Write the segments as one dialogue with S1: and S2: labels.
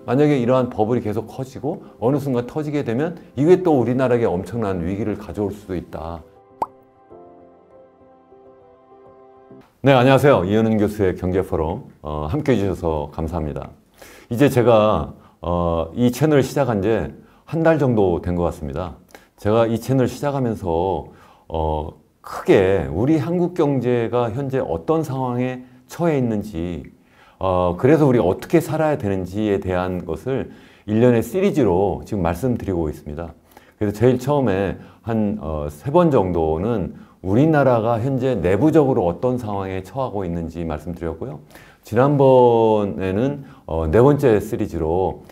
S1: 만약에 이러한 버블이 계속 커지고 어느 순간 터지게 되면 이게 또 우리나라에 엄청난 위기를 가져올 수도 있다. 네, 안녕하세요. 이현은 교수의 경제포럼 함께 해주셔서 감사합니다. 이제 제가 이 채널을 시작한 지 한 달 정도 된 것 같습니다. 제가 이 채널 시작하면서 크게 우리 한국 경제가 현재 어떤 상황에 처해 있는지 그래서 우리 어떻게 살아야 되는지에 대한 것을 일련의 시리즈로 지금 말씀드리고 있습니다. 그래서 제일 처음에 한 3번 정도는 우리나라가 현재 내부적으로 어떤 상황에 처하고 있는지 말씀드렸고요. 지난번에는 4번째 시리즈로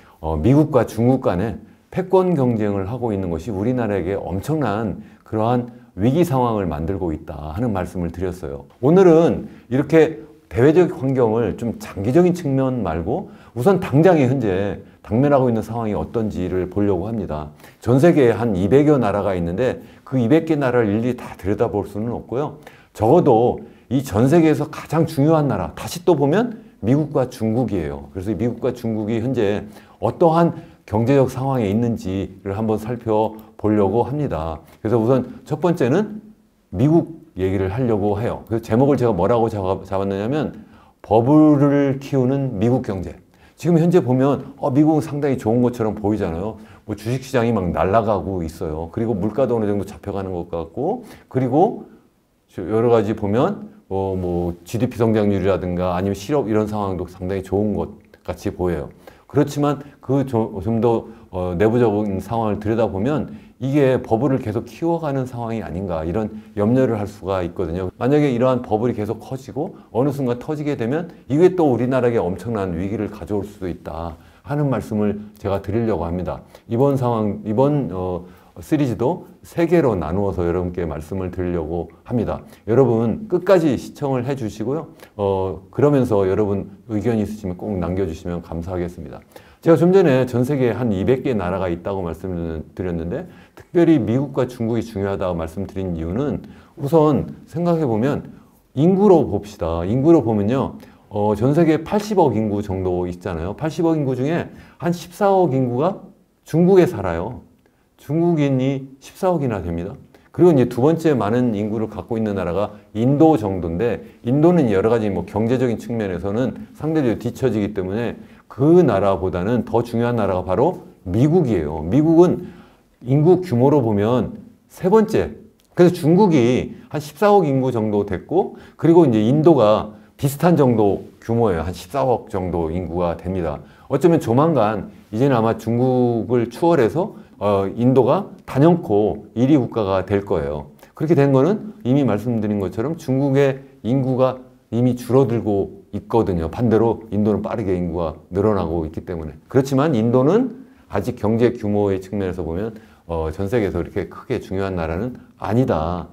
S1: 미국과 중국 간에 패권 경쟁을 하고 있는 것이 우리나라에게 엄청난 그러한 위기 상황을 만들고 있다 하는 말씀을 드렸어요. 오늘은 이렇게 대외적 환경을 좀 장기적인 측면 말고 우선 당장에 현재 당면하고 있는 상황이 어떤지를 보려고 합니다. 전 세계에 한 200여 나라가 있는데 그 200개 나라를 일일이 다 들여다볼 수는 없고요. 적어도 이 전 세계에서 가장 중요한 나라, 다시 또 보면 미국과 중국이에요. 그래서 미국과 중국이 현재 어떠한 경제적 상황에 있는지를 한번 살펴보려고 합니다. 그래서 우선 첫 번째는 미국 얘기를 하려고 해요. 그래서 제목을 제가 뭐라고 잡았느냐면 버블을 키우는 미국 경제. 지금 현재 보면 미국은 상당히 좋은 것처럼 보이잖아요. 뭐 주식시장이 막 날아가고 있어요. 그리고 물가도 어느 정도 잡혀가는 것 같고, 그리고 여러 가지 보면 뭐 GDP 성장률이라든가 아니면 실업 이런 상황도 상당히 좋은 것 같이 보여요. 그렇지만 그 좀 더 내부적인 상황을 들여다보면 이게 버블을 계속 키워가는 상황이 아닌가 이런 염려를 할 수가 있거든요. 만약에 이러한 버블이 계속 커지고 어느 순간 터지게 되면 이게 또 우리나라에 엄청난 위기를 가져올 수도 있다 하는 말씀을 제가 드리려고 합니다. 이번 시리즈도 3개로 나누어서 여러분께 말씀을 드리려고 합니다. 여러분 끝까지 시청을 해 주시고요. 그러면서 여러분 의견이 있으시면 꼭 남겨주시면 감사하겠습니다. 제가 좀 전에 전 세계에 한 200개 나라가 있다고 말씀드렸는데 특별히 미국과 중국이 중요하다고 말씀드린 이유는 우선 생각해 보면 인구로 봅시다. 인구로 보면요. 전 세계 80억 인구 정도 있잖아요. 80억 인구 중에 한 14억 인구가 중국에 살아요. 중국인이 14억이나 됩니다. 그리고 이제 두 번째 많은 인구를 갖고 있는 나라가 인도 정도인데 인도는 여러 가지 뭐 경제적인 측면에서는 상대적으로 뒤처지기 때문에 그 나라보다는 더 중요한 나라가 바로 미국이에요. 미국은 인구 규모로 보면 3번째. 그래서 중국이 한 14억 인구 정도 됐고 그리고 이제 인도가 비슷한 정도 규모예요. 한 14억 정도 인구가 됩니다. 어쩌면 조만간 이제는 아마 중국을 추월해서 인도가 단연코 1위 국가가 될 거예요. 그렇게 된 거는 이미 말씀드린 것처럼 중국의 인구가 이미 줄어들고 있거든요. 반대로 인도는 빠르게 인구가 늘어나고 있기 때문에. 그렇지만 인도는 아직 경제 규모의 측면에서 보면 전 세계에서 이렇게 크게 중요한 나라는 아니다.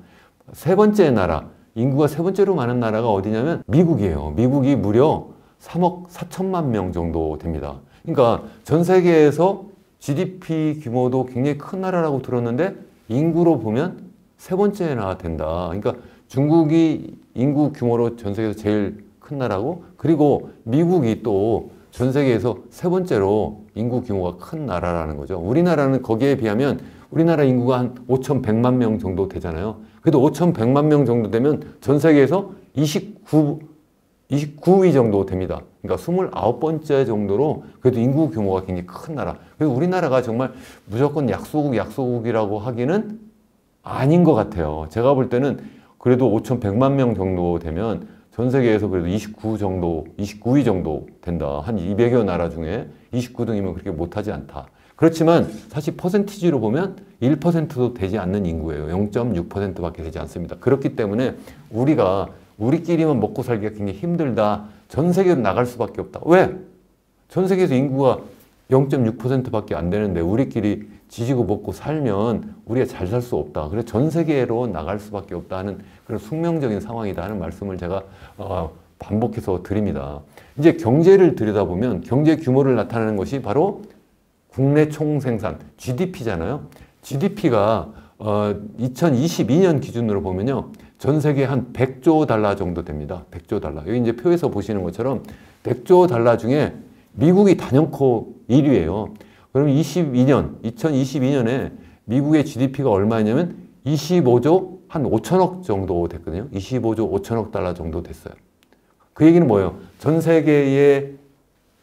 S1: 3번째 나라, 인구가 3번째로 많은 나라가 어디냐면 미국이에요. 미국이 무려 3억 4천만 명 정도 됩니다. 그러니까 전 세계에서 GDP 규모도 굉장히 큰 나라라고 들었는데 인구로 보면 3번째나 된다. 그러니까 중국이 인구 규모로 전 세계에서 제일 큰 나라고 그리고 미국이 또 전 세계에서 3번째로 인구 규모가 큰 나라라는 거죠. 우리나라는 거기에 비하면 우리나라 인구가 한 5,100만 명 정도 되잖아요. 그래도 5,100만 명 정도 되면 전 세계에서 29위 정도 됩니다. 그러니까 29번째 정도로 그래도 인구 규모가 굉장히 큰 나라. 그래서 우리나라가 정말 무조건 약소국이라고 하기는 아닌 것 같아요. 제가 볼 때는 그래도 5,100만 명 정도 되면 전 세계에서 그래도 29위 정도 된다. 한 200여 나라 중에 29등이면 그렇게 못하지 않다. 그렇지만 사실 퍼센티지로 보면 1%도 되지 않는 인구예요. 0.6%밖에 되지 않습니다. 그렇기 때문에 우리끼리만 먹고 살기가 굉장히 힘들다. 전 세계로 나갈 수밖에 없다. 왜? 전 세계에서 인구가 0.6%밖에 안 되는데 우리끼리 지지고 먹고 살면 우리가 잘 살 수 없다. 그래서 전 세계로 나갈 수밖에 없다 하는 그런 숙명적인 상황이다 하는 말씀을 제가 반복해서 드립니다. 이제 경제를 들여다보면 경제 규모를 나타내는 것이 바로 국내 총생산, GDP잖아요. GDP가 2022년 기준으로 보면요. 전 세계 한 100조 달러 정도 됩니다. 100조 달러. 여기 이제 표에서 보시는 것처럼 100조 달러 중에 미국이 단연코 1위예요. 그럼 2022년에 미국의 GDP가 얼마냐면 25조 한 5천억 정도 됐거든요. 25조 5천억 달러 정도 됐어요. 그 얘기는 뭐예요? 전 세계의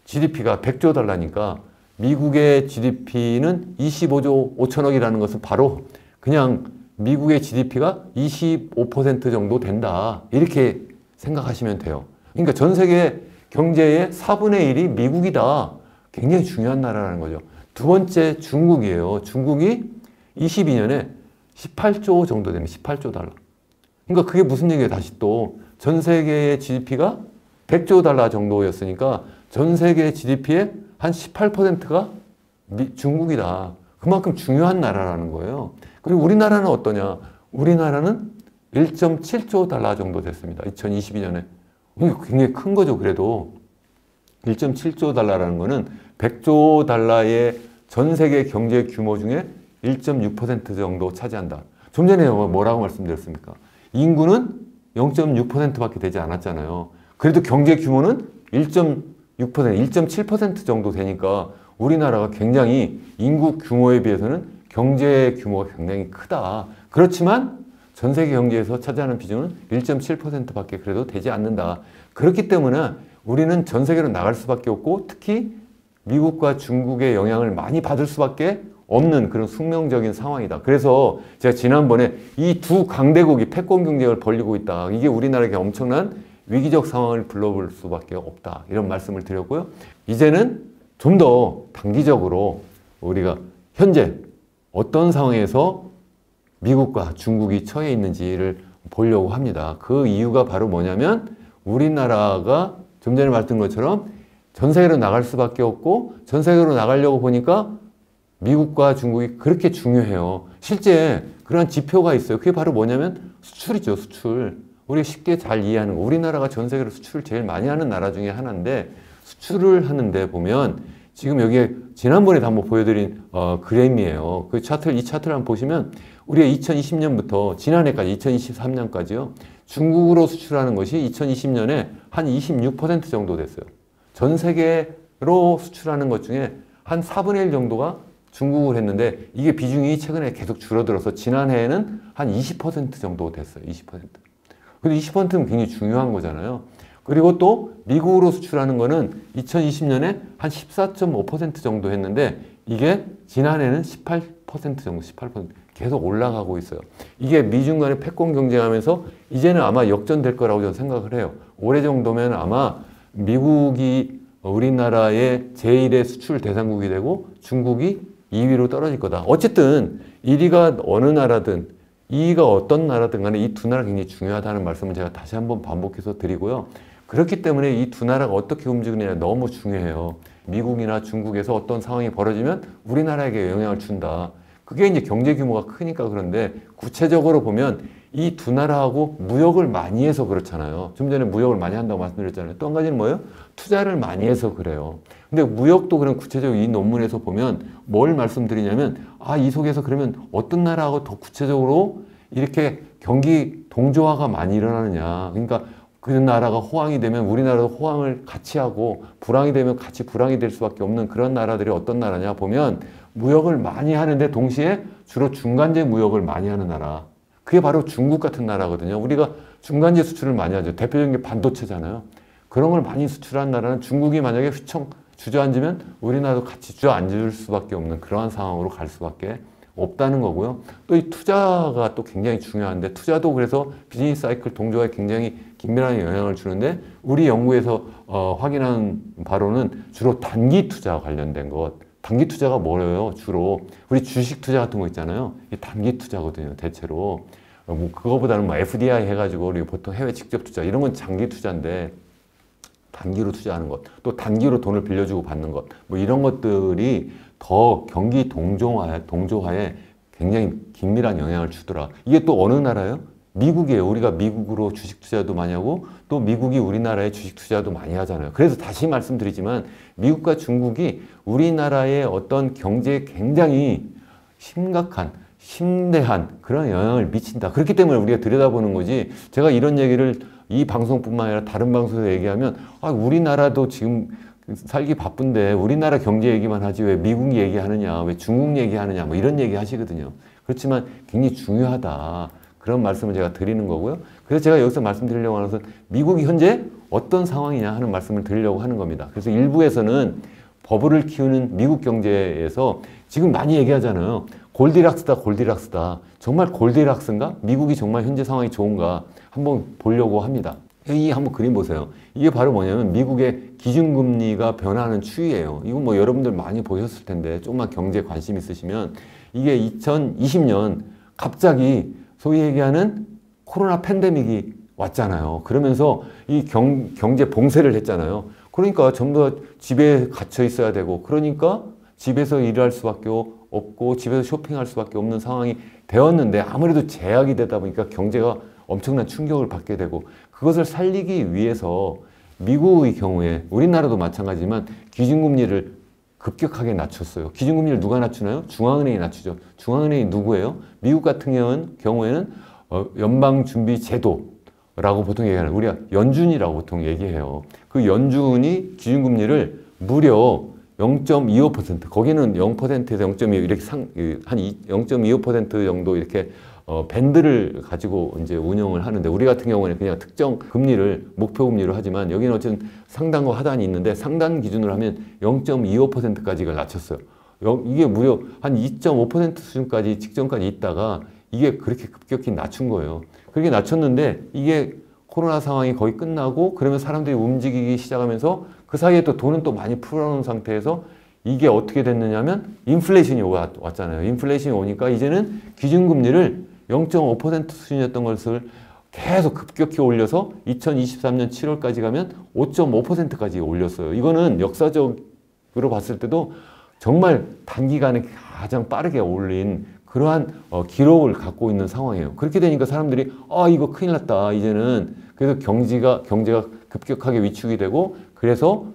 S1: GDP가 100조 달러니까 미국의 GDP는 25조 5천억이라는 것은 바로 그냥 미국의 GDP가 25% 정도 된다. 이렇게 생각하시면 돼요. 그러니까 전 세계 경제의 4분의 1이 미국이다. 굉장히 중요한 나라라는 거죠. 두 번째 중국이에요. 중국이 22년에 18조 정도 됩니다. 18조 달러. 그러니까 그게 무슨 얘기예요? 다시 또 전 세계의 GDP가 100조 달러 정도였으니까 전 세계의 GDP의 한 18%가 중국이다. 그만큼 중요한 나라라는 거예요. 그리고 우리나라는 어떠냐? 우리나라는 1.7조 달러 정도 됐습니다. 2022년에. 굉장히 큰 거죠. 그래도 1.7조 달러라는 거는 100조 달러의 전 세계 경제 규모 중에 1.6% 정도 차지한다. 좀 전에 뭐라고 말씀드렸습니까? 인구는 0.6%밖에 되지 않았잖아요. 그래도 경제 규모는 1.6%, 1.7% 정도 되니까 우리나라가 굉장히 인구 규모에 비해서는 경제 규모가 굉장히 크다. 그렇지만 전 세계 경제에서 차지하는 비중은 1.7%밖에 그래도 되지 않는다. 그렇기 때문에 우리는 전 세계로 나갈 수밖에 없고 특히 미국과 중국의 영향을 많이 받을 수밖에 없는 그런 숙명적인 상황이다. 그래서 제가 지난번에 이 두 강대국이 패권 경쟁을 벌이고 있다. 이게 우리나라에게 엄청난 위기적 상황을 불러볼 수밖에 없다. 이런 말씀을 드렸고요. 이제는 좀 더 단기적으로 우리가 현재 어떤 상황에서 미국과 중국이 처해 있는지를 보려고 합니다. 그 이유가 바로 뭐냐면 우리나라가 좀 전에 말했던 것처럼 전 세계로 나갈 수밖에 없고 전 세계로 나가려고 보니까 미국과 중국이 그렇게 중요해요. 실제 그런 지표가 있어요. 그게 바로 뭐냐면 수출이죠. 수출. 우리가 쉽게 잘 이해하는 거. 우리나라가 전 세계로 수출을 제일 많이 하는 나라 중에 하나인데 수출을 하는데 보면 지금 여기에 지난번에도 한번 보여드린 그램이에요. 그 차트를 이 차트를 한번 보시면 우리가 2020년부터 지난해까지 2023년까지요. 중국으로 수출하는 것이 2020년에 한 26% 정도 됐어요. 전 세계로 수출하는 것 중에 한 4분의 1 정도가 중국을 했는데 이게 비중이 최근에 계속 줄어들어서 지난해에는 한 20% 정도 됐어요. 20%. 근데 20%는 굉장히 중요한 거잖아요. 그리고 또 미국으로 수출하는 거는 2020년에 한 14.5% 정도 했는데 이게 지난해는 18% 정도, 18% 계속 올라가고 있어요. 이게 미중 간의 패권 경쟁하면서 이제는 아마 역전될 거라고 저는 생각을 해요. 올해 정도면 아마 미국이 우리나라의 제1의 수출 대상국이 되고 중국이 2위로 떨어질 거다. 어쨌든 1위가 어느 나라든 2위가 어떤 나라든 간에 이 두 나라가 굉장히 중요하다는 말씀을 제가 다시 한번 반복해서 드리고요. 그렇기 때문에 이 두 나라가 어떻게 움직이느냐 너무 중요해요. 미국이나 중국에서 어떤 상황이 벌어지면 우리나라에게 영향을 준다. 그게 이제 경제 규모가 크니까 그런데 구체적으로 보면 이 두 나라하고 무역을 많이 해서 그렇잖아요. 좀 전에 무역을 많이 한다고 말씀드렸잖아요. 또 한 가지는 뭐예요? 투자를 많이 해서 그래요. 근데 무역도 그런 구체적으로 이 논문에서 보면 뭘 말씀드리냐면 이 속에서 그러면 어떤 나라하고 더 구체적으로 이렇게 경기 동조화가 많이 일어나느냐. 그러니까 그 나라가 호황이 되면 우리나라도 호황을 같이 하고 불황이 되면 같이 불황이 될 수밖에 없는 그런 나라들이 어떤 나라냐 보면 무역을 많이 하는데 동시에 주로 중간재 무역을 많이 하는 나라. 그게 바로 중국 같은 나라거든요. 우리가 중간재 수출을 많이 하죠. 대표적인 게 반도체잖아요. 그런 걸 많이 수출한 나라는 중국이 만약에 휘청 주저앉으면 우리나라도 같이 주저앉을 수밖에 없는 그러한 상황으로 갈 수밖에 없다는 거고요. 또 이 투자가 또 굉장히 중요한데 투자도 그래서 비즈니스 사이클 동조화에 굉장히 긴밀한 영향을 주는데 우리 연구에서 확인한 바로는 주로 단기 투자 관련된 것. 단기 투자가 뭐예요? 주로 우리 주식 투자 같은 거 있잖아요. 이 단기 투자거든요. 대체로 뭐 그거보다는 뭐 FDI 해가지고 우리 보통 해외 직접 투자 이런 건 장기 투자인데 단기로 투자하는 것, 또 단기로 돈을 빌려주고 받는 것, 뭐 이런 것들이 더 경기 동조화에 굉장히 긴밀한 영향을 주더라. 이게 또 어느 나라예요? 미국이에요. 우리가 미국으로 주식 투자도 많이 하고 또 미국이 우리나라에 주식 투자도 많이 하잖아요. 그래서 다시 말씀드리지만 미국과 중국이 우리나라의 어떤 경제에 굉장히 심각한 심대한 그런 영향을 미친다. 그렇기 때문에 우리가 들여다보는 거지. 제가 이런 얘기를 이 방송뿐만 아니라 다른 방송에서 얘기하면 우리나라도 지금 살기 바쁜데 우리나라 경제 얘기만 하지 왜 미국 얘기하느냐, 왜 중국 얘기하느냐, 뭐 이런 얘기 하시거든요. 그렇지만 굉장히 중요하다. 그런 말씀을 제가 드리는 거고요. 그래서 제가 여기서 말씀드리려고 하는 것은 미국이 현재 어떤 상황이냐 하는 말씀을 드리려고 하는 겁니다. 그래서 일부에서는 버블을 키우는 미국 경제에서 지금 많이 얘기하잖아요. 골디락스다, 골디락스다. 정말 골디락스인가? 미국이 정말 현재 상황이 좋은가? 한번 보려고 합니다. 이 한번 그림 보세요. 이게 바로 뭐냐면 미국의 기준금리가 변하는 추이예요. 이건 뭐 여러분들 많이 보셨을 텐데 조금만 경제에 관심 있으시면 이게 2020년 갑자기 소위 얘기하는 코로나 팬데믹이 왔잖아요. 그러면서 이 경제 봉쇄를 했잖아요. 그러니까 전부 다 집에 갇혀 있어야 되고 그러니까 집에서 일할 수밖에 없고 집에서 쇼핑할 수밖에 없는 상황이 되었는데 아무래도 제약이 되다 보니까 경제가 엄청난 충격을 받게 되고 그것을 살리기 위해서 미국의 경우에 우리나라도 마찬가지지만 기준금리를 급격하게 낮췄어요. 기준금리를 누가 낮추나요? 중앙은행이 낮추죠. 중앙은행이 누구예요? 미국 같은 경우에는 연방준비제도라고 보통 얘기하는 우리가 연준이라고 보통 얘기해요. 그 연준이 기준금리를 무려 0.25% 거기는 0%에서 0.25 이렇게 한 0.25% 정도 이렇게 밴드를 가지고 이제 운영을 하는데 우리 같은 경우는 그냥 특정 금리를 목표 금리로 하지만 여기는 어쨌든 상단과 하단이 있는데 상단 기준으로 하면 0.25%까지 이걸 낮췄어요. 이게 무려 한 2.5% 수준까지 직전까지 있다가 이게 그렇게 급격히 낮춘 거예요. 그렇게 낮췄는데 이게 코로나 상황이 거의 끝나고 그러면 사람들이 움직이기 시작하면서 그 사이에 또 돈은 또 많이 풀어놓은 상태에서 이게 어떻게 됐느냐면 인플레이션이 왔잖아요. 인플레이션이 오니까 이제는 기준금리를 0.5% 수준이었던 것을 계속 급격히 올려서 2023년 7월까지 가면 5.5%까지 올렸어요. 이거는 역사적으로 봤을 때도 정말 단기간에 가장 빠르게 올린 그러한 기록을 갖고 있는 상황이에요. 그렇게 되니까 사람들이 이거 큰일 났다. 이제는 그래서 경제가 급격하게 위축이 되고 그래서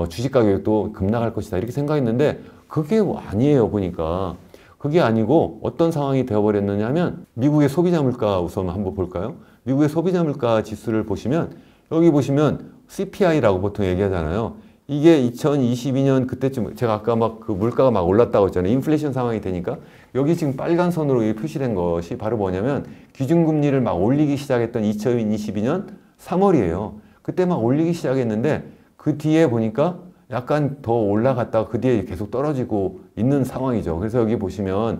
S1: 주식 가격도 급락할 것이다. 이렇게 생각했는데 그게 아니에요. 보니까. 그게 아니고 어떤 상황이 되어버렸느냐 하면 미국의 소비자 물가 우선 한번 볼까요? 미국의 소비자 물가 지수를 보시면 여기 보시면 CPI라고 보통 얘기하잖아요. 이게 2022년 그때쯤 제가 아까 막 그 물가가 막 올랐다고 했잖아요. 인플레이션 상황이 되니까 여기 지금 빨간 선으로 표시된 것이 바로 뭐냐면 기준금리를 막 올리기 시작했던 2022년 3월이에요. 그때 막 올리기 시작했는데 그 뒤에 보니까 약간 더 올라갔다가 그 뒤에 계속 떨어지고 있는 상황이죠. 그래서 여기 보시면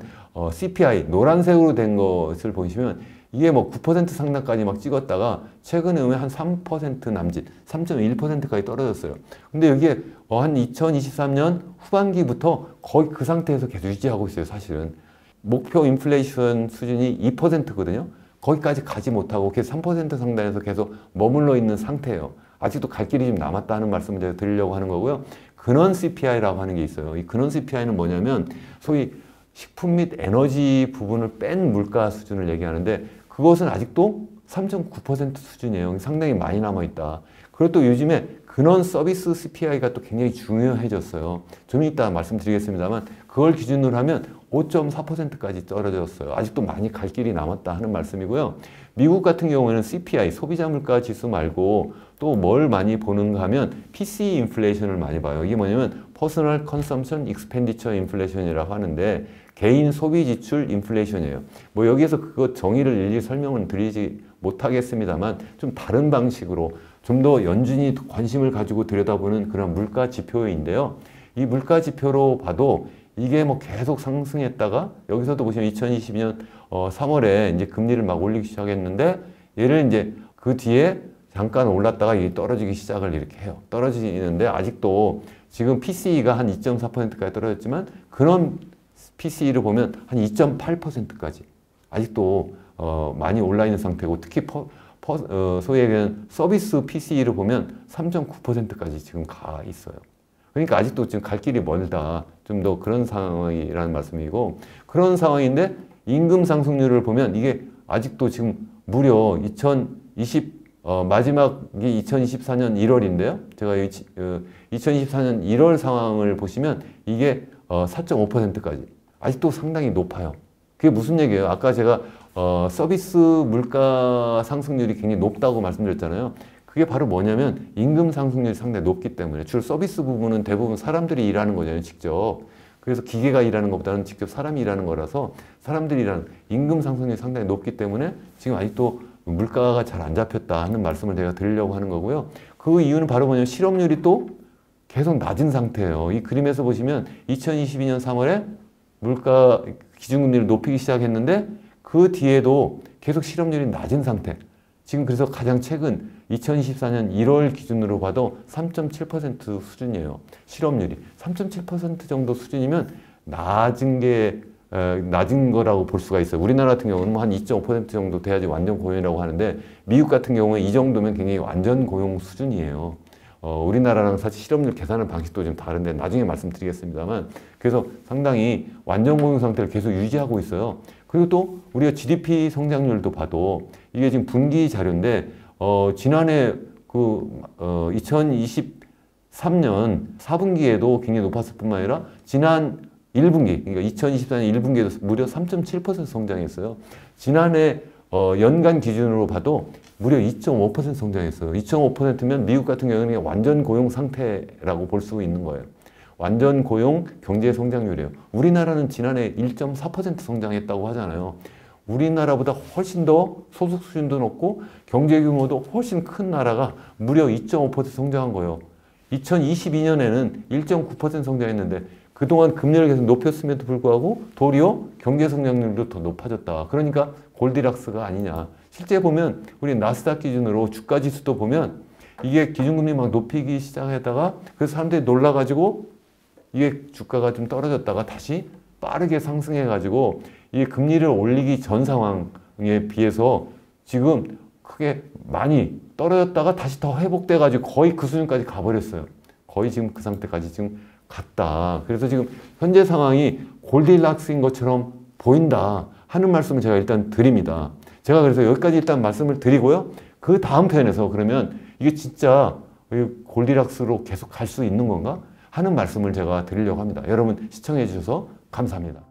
S1: CPI 노란색으로 된 것을 보시면 이게 뭐 9% 상단까지 막 찍었다가 최근에 오면 한 3% 남짓, 3.1%까지 떨어졌어요. 근데 여기에 한 2023년 후반기부터 거의 그 상태에서 계속 유지하고 있어요, 사실은. 목표 인플레이션 수준이 2%거든요. 거기까지 가지 못하고 계속 3% 상단에서 계속 머물러 있는 상태예요. 아직도 갈 길이 좀 남았다 하는 말씀을 제가 드리려고 하는 거고요. 근원 CPI라고 하는 게 있어요. 이 근원 CPI는 뭐냐면 소위 식품 및 에너지 부분을 뺀 물가 수준을 얘기하는데 그것은 아직도 3.9% 수준이에요. 상당히 많이 남아있다. 그리고 또 요즘에 근원 서비스 CPI가 또 굉장히 중요해졌어요. 좀 이따 말씀드리겠습니다만 그걸 기준으로 하면 5.4%까지 떨어졌어요. 아직도 많이 갈 길이 남았다 하는 말씀이고요. 미국 같은 경우에는 CPI, 소비자 물가 지수 말고 또 뭘 많이 보는가 하면 PCE 인플레이션을 많이 봐요. 이게 뭐냐면 Personal Consumption Expenditure Inflation이라고 하는데 개인 소비 지출 인플레이션이에요. 뭐 여기에서 그거 정의를 일일이 설명은 드리지 못하겠습니다만 좀 다른 방식으로 좀 더 연준이 관심을 가지고 들여다보는 그런 물가 지표인데요. 이 물가 지표로 봐도 이게 뭐 계속 상승했다가 여기서도 보시면 2022년 3월에 이제 금리를 막 올리기 시작했는데 얘를 이제 그 뒤에 잠깐 올랐다가 이게 떨어지기 시작을 이렇게 해요. 떨어지는데 아직도 지금 PCE가 한 2.4%까지 떨어졌지만 그런 PCE를 보면 한 2.8%까지 아직도 많이 올라 있는 상태고 특히 소위 얘기하는 서비스 PCE를 보면 3.9%까지 지금 가 있어요. 그러니까 아직도 지금 갈 길이 멀다. 좀 더 그런 상황이라는 말씀이고 그런 상황인데 임금 상승률을 보면 이게 아직도 지금 무려 마지막이 2024년 1월인데요. 제가 2024년 1월 상황을 보시면 이게 4.5%까지 아직도 상당히 높아요. 그게 무슨 얘기예요? 아까 제가 서비스 물가 상승률이 굉장히 높다고 말씀드렸잖아요. 그게 바로 뭐냐면 임금 상승률이 상당히 높기 때문에 주로 서비스 부분은 대부분 사람들이 일하는 거잖아요, 직접. 그래서 기계가 일하는 것보다는 직접 사람이 일하는 거라서 사람들이 일하는 임금 상승률이 상당히 높기 때문에 지금 아직도 물가가 잘 안 잡혔다 하는 말씀을 제가 드리려고 하는 거고요. 그 이유는 바로 뭐냐면 실업률이 또 계속 낮은 상태예요. 이 그림에서 보시면 2022년 3월에 물가 기준금리를 높이기 시작했는데 그 뒤에도 계속 실업률이 낮은 상태. 지금 그래서 가장 최근 2024년 1월 기준으로 봐도 3.7% 수준이에요. 실업률이. 3.7% 정도 수준이면 낮은 거라고 볼 수가 있어요. 우리나라 같은 경우는 한 2.5% 정도 돼야지 완전 고용이라고 하는데 미국 같은 경우는 이 정도면 굉장히 완전 고용 수준이에요. 우리나라랑 사실 실업률 계산하는 방식도 좀 다른데 나중에 말씀드리겠습니다만 그래서 상당히 완전 고용 상태를 계속 유지하고 있어요. 그리고 또 우리가 GDP 성장률도 봐도 이게 지금 분기 자료인데 지난해 2023년 4분기에도 굉장히 높았을 뿐만 아니라 지난 1분기, 그러니까 2024년 1분기에도 무려 3.7% 성장했어요. 지난해 연간 기준으로 봐도 무려 2.5% 성장했어요. 2.5%면 미국 같은 경우는 완전 고용 상태라고 볼 수 있는 거예요. 완전 고용 경제 성장률이에요. 우리나라는 지난해 1.4% 성장했다고 하잖아요. 우리나라보다 훨씬 더 소득 수준도 높고 경제 규모도 훨씬 큰 나라가 무려 2.5% 성장한 거예요. 2022년에는 1.9% 성장했는데 그동안 금리를 계속 높였음에도 불구하고 도리어 경제 성장률도 더 높아졌다. 그러니까 골디락스가 아니냐. 실제 보면 우리 나스닥 기준으로 주가 지수도 보면 이게 기준금리 막 높이기 시작했다가 그래서 사람들이 놀라가지고 이게 주가가 좀 떨어졌다가 다시 빠르게 상승해가지고 이 금리를 올리기 전 상황에 비해서 지금 크게 많이 떨어졌다가 다시 더 회복돼가지고 거의 그 수준까지 가버렸어요. 거의 지금 그 상태까지 지금 갔다. 그래서 지금 현재 상황이 골디락스인 것처럼 보인다 하는 말씀을 제가 일단 드립니다. 제가 그래서 여기까지 일단 말씀을 드리고요. 그 다음 편에서 그러면 이게 진짜 골디락스로 계속 갈 수 있는 건가 하는 말씀을 제가 드리려고 합니다. 여러분 시청해 주셔서 감사합니다.